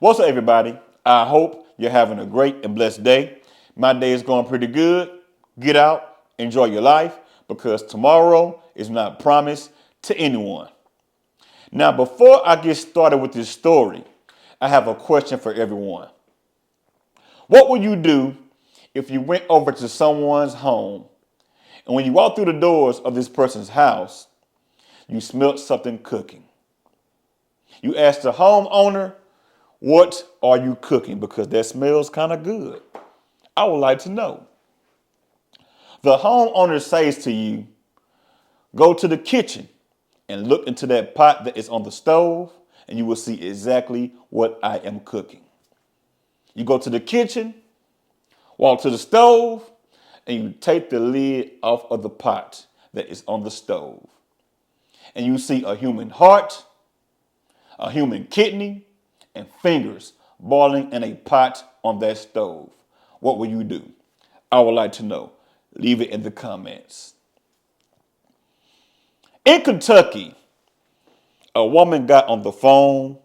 What's up, everybody? I hope you're having a great and blessed day. My day is going pretty good. Get out, enjoy your life, because tomorrow is not promised to anyone. Now, before I get started with this story, I have a question for everyone. What would you do if you went over to someone's home and when you walked through the doors of this person's house, you smelled something cooking? You asked the homeowner, what are you cooking? Because that smells kind of good. I would like to know. The homeowner says to you, go to the kitchen and look into that pot that is on the stove, and you will see exactly what I am cooking. You go to the kitchen, walk to the stove, and you take the lid off of the pot that is on the stove. And you see a human heart, a human kidney, and fingers boiling in a pot on that stove. What will you do? I would like to know. Leave it in the comments. In Kentucky, a woman got on the phone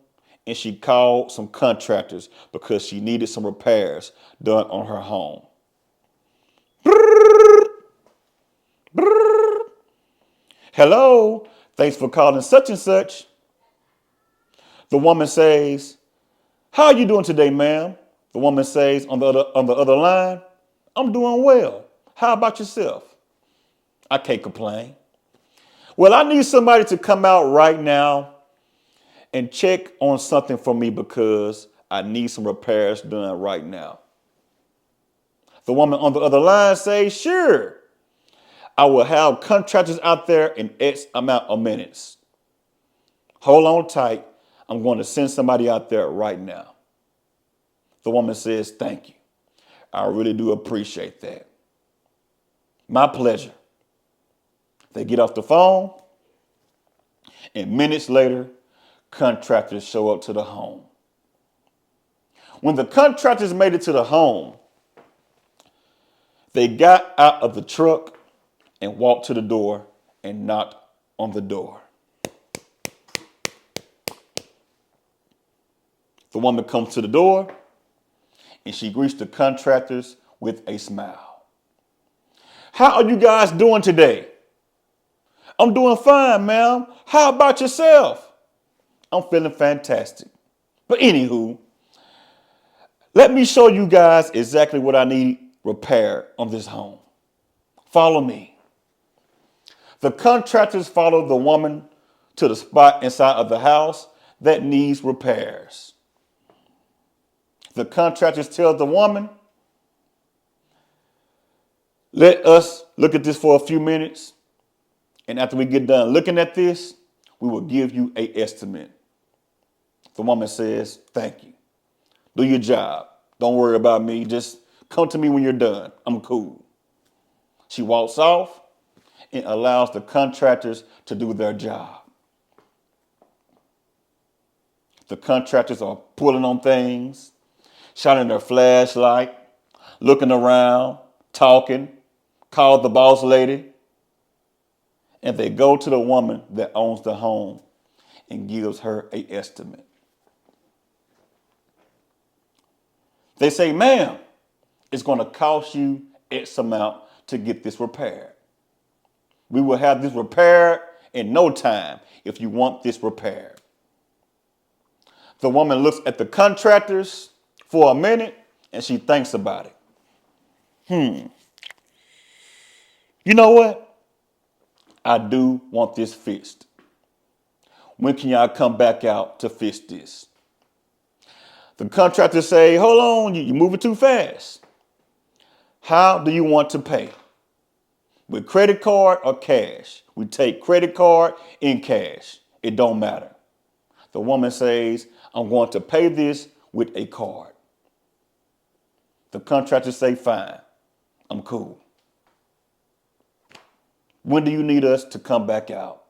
and she called some contractors because she needed some repairs done on her home. Hello, thanks for calling such and such. The woman says, how are you doing today, ma'am? The woman says on the other line, I'm doing well. How about yourself? I can't complain. Well, I need somebody to come out right now and check on something for me because I need some repairs done right now. The woman on the other line says, sure, I will have contractors out there in X amount of minutes. Hold on tight. I'm going to send somebody out there right now. The woman says, thank you. I really do appreciate that. My pleasure. They get off the phone, and minutes later, contractors show up to the home. When the contractors made it to the home, they got out of the truck and walked to the door and knocked on the door. The woman comes to the door and she greets the contractors with a smile. How are you guys doing today? I'm doing fine, ma'am. How about yourself? I'm feeling fantastic. But anywho, let me show you guys exactly what I need repaired on this home. Follow me. The contractors follow the woman to the spot inside of the house that needs repairs. The contractors tell the woman, let us look at this for a few minutes. And after we get done looking at this, we will give you an estimate. The woman says, thank you. Do your job. Don't worry about me. Just come to me when you're done. I'm cool. She walks off and allows the contractors to do their job. The contractors are pulling on things, shining their flashlight, looking around, talking, call the boss lady. And they go to the woman that owns the home and gives her an estimate. They say, ma'am, it's going to cost you X amount to get this repaired. We will have this repaired in no time if you want this repaired. The woman looks at the contractors for a minute and she thinks about it. You know what? I do want this fixed. When can y'all come back out to fix this? The contractors say, hold on, you're moving too fast. How do you want to pay? With credit card or cash? We take credit card and cash. It don't matter. The woman says, I'm going to pay this with a card. The contractors say, fine, I'm cool. When do you need us to come back out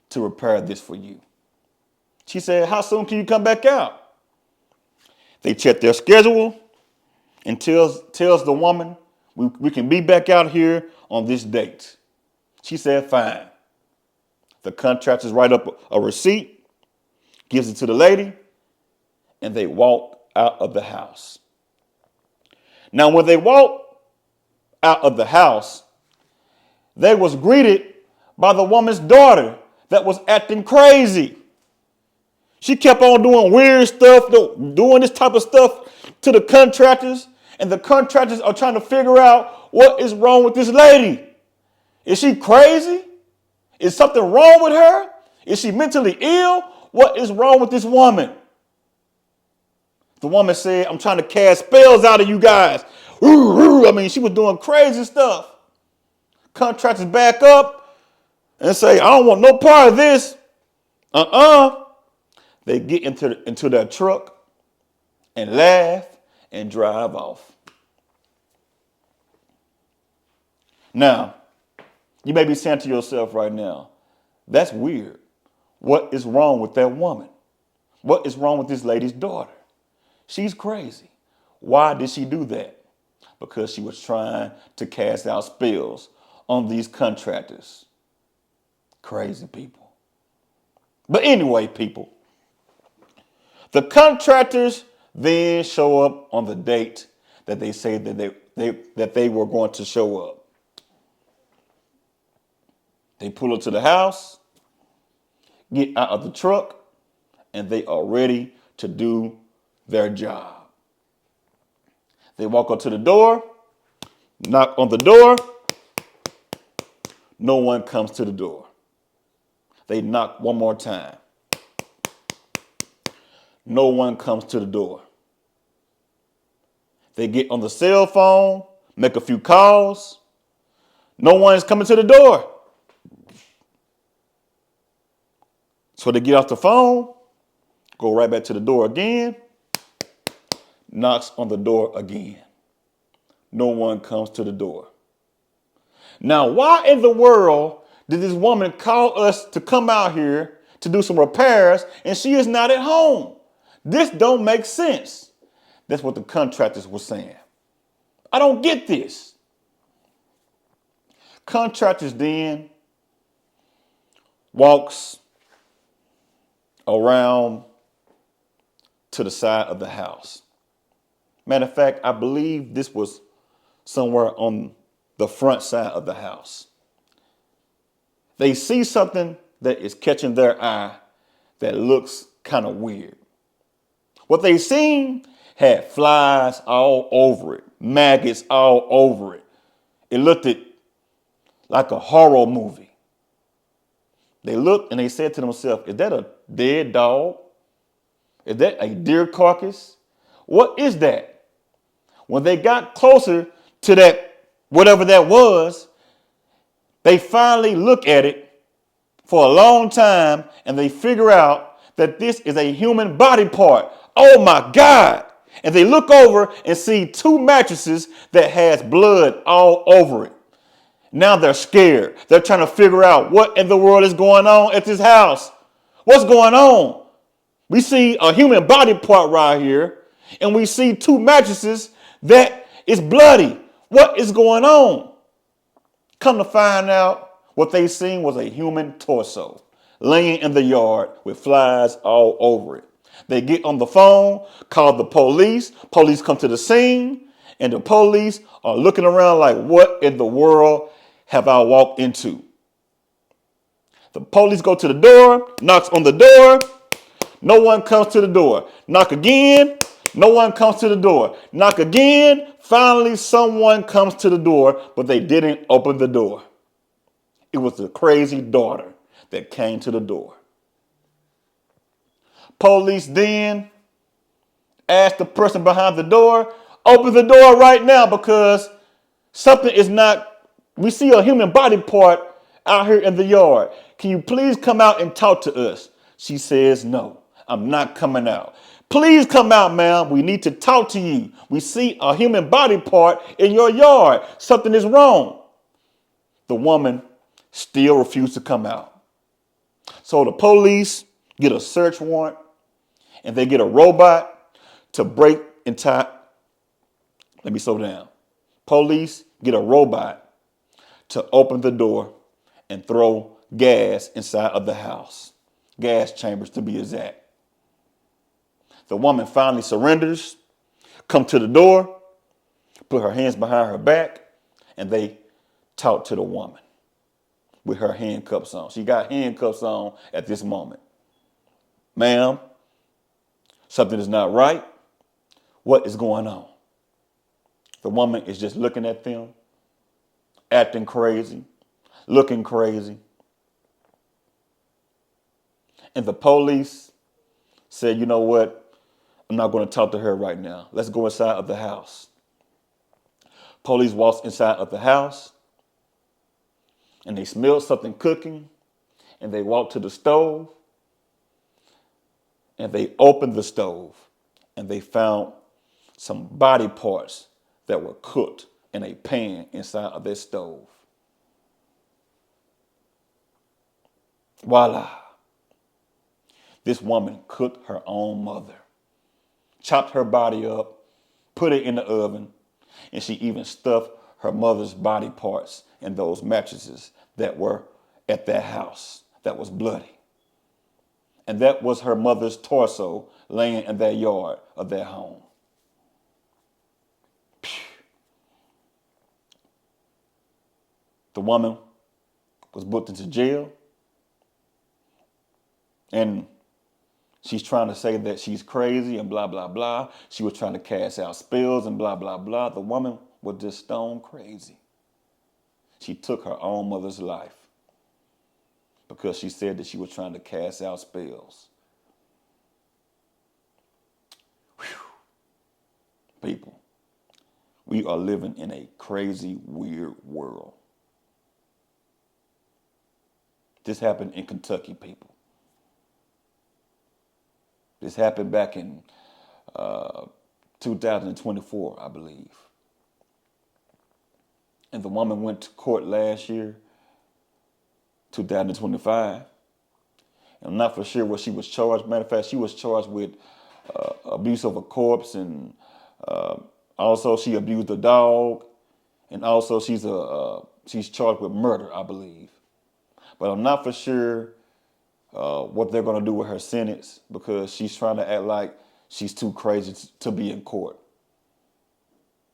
to repair this for you? She said, how soon can you come back out? They check their schedule and tells the woman, we can be back out here on this date. She said, fine. The contractors write up a receipt, gives it to the lady, and they walked out of the house. Now, when they walked out of the house, they was greeted by the woman's daughter that was acting crazy. She kept on doing weird stuff, doing this type of stuff to the contractors, and the contractors are trying to figure out what is wrong with this lady. Is she crazy? Is something wrong with her? Is she mentally ill? What is wrong with this woman? The woman said, I'm trying to cast spells out of you guys. I mean, she was doing crazy stuff. Contractors back up and say, I don't want no part of this. They get into their truck and laugh and drive off. Now, you may be saying to yourself right now, that's weird. What is wrong with that woman? What is wrong with this lady's daughter? She's crazy. Why did she do that? Because she was trying to cast out spells on these contractors. Crazy people. But anyway, people, the contractors then show up on the date that they say that they were going to show up. They pull up to the house, get out of the truck, and they are ready to do their job. They walk up to the door, knock on the door. No one comes to the door. They knock one more time. No one comes to the door. They get on the cell phone, make a few calls. No one is coming to the door. So they get off the phone, go right back to the door again, knocks on the door again. No one comes to the door. Now, why in the world did this woman call us to come out here to do some repairs and she is not at home? This don't make sense. That's what the contractors were saying. I don't get this. Contractors then walks around to the side of the house. Matter of fact, I believe this was somewhere on the front side of the house. They see something that is catching their eye that looks kind of weird. What they seen had flies all over it, maggots all over it. It looked like a horror movie. They looked and they said to themselves, is that a dead dog? Is that a deer carcass? What is that? When they got closer to that, whatever that was, they finally look at it for a long time and they figure out that this is a human body part. Oh my God. And they look over and see two mattresses that has blood all over it. Now they're scared. They're trying to figure out what in the world is going on at this house. What's going on? We see a human body part right here, and we see two mattresses that is bloody. What is going on? Come to find out, what they seen was a human torso laying in the yard with flies all over it. They get on the phone, call the police. Police come to the scene, and the police are looking around like, what in the world have I walked into? The police go to the door, knocks on the door. No one comes to the door. Knock again. No one comes to the door. Knock again. Finally, someone comes to the door, but they didn't open the door. It was the crazy daughter that came to the door. Police then asked the person behind the door, open the door right now because something is not. We see a human body part out here in the yard. Can you please come out and talk to us? She says, no, I'm not coming out. Please come out, ma'am. We need to talk to you. We see a human body part in your yard. Something is wrong. The woman still refused to come out. So the police get a search warrant and they get a robot to break and tie. Let me slow down. Police get a robot to open the door and throw gas inside of the house. Gas chambers to be exact. The woman finally surrenders, come to the door, put her hands behind her back, and they talk to the woman with her handcuffs on. She got handcuffs on at this moment. Ma'am, something is not right. What is going on? The woman is just looking at them, acting crazy, looking crazy. And the police said, you know what? I'm not going to talk to her right now. Let's go inside of the house. Police walks inside of the house and they smelled something cooking and they walked to the stove and they opened the stove and they found some body parts that were cooked in a pan inside of their stove. Voila. This woman cooked her own mother, chopped her body up, put it in the oven, and she even stuffed her mother's body parts in those mattresses that were at that house that was bloody. And that was her mother's torso laying in that yard of their home. The woman was booked into jail, and she's trying to say that she's crazy and blah, blah, blah. She was trying to cast out spells and blah, blah, blah. The woman was just stone crazy. She took her own mother's life because she said that she was trying to cast out spells. Whew. People, we are living in a crazy, weird world. This happened in Kentucky, people. This happened back in 2024, I believe. And the woman went to court last year, 2025. I'm not for sure what she was charged. Matter of fact, she was charged with abuse of a corpse, and also she abused a dog, and also she's charged with murder, I believe. But I'm not for sure what they're going to do with her sentence because she's trying to act like she's too crazy to be in court.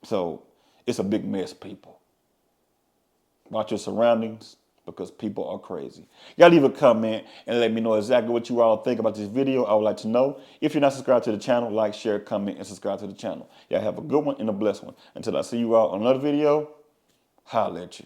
So it's a big mess, people. Watch your surroundings because people are crazy. Y'all leave a comment and let me know exactly what you all think about this video. I would like to know. If you're not subscribed to the channel, like, share, comment, and subscribe to the channel. Y'all have a good one and a blessed one. Until I see you all on another video, holla at you.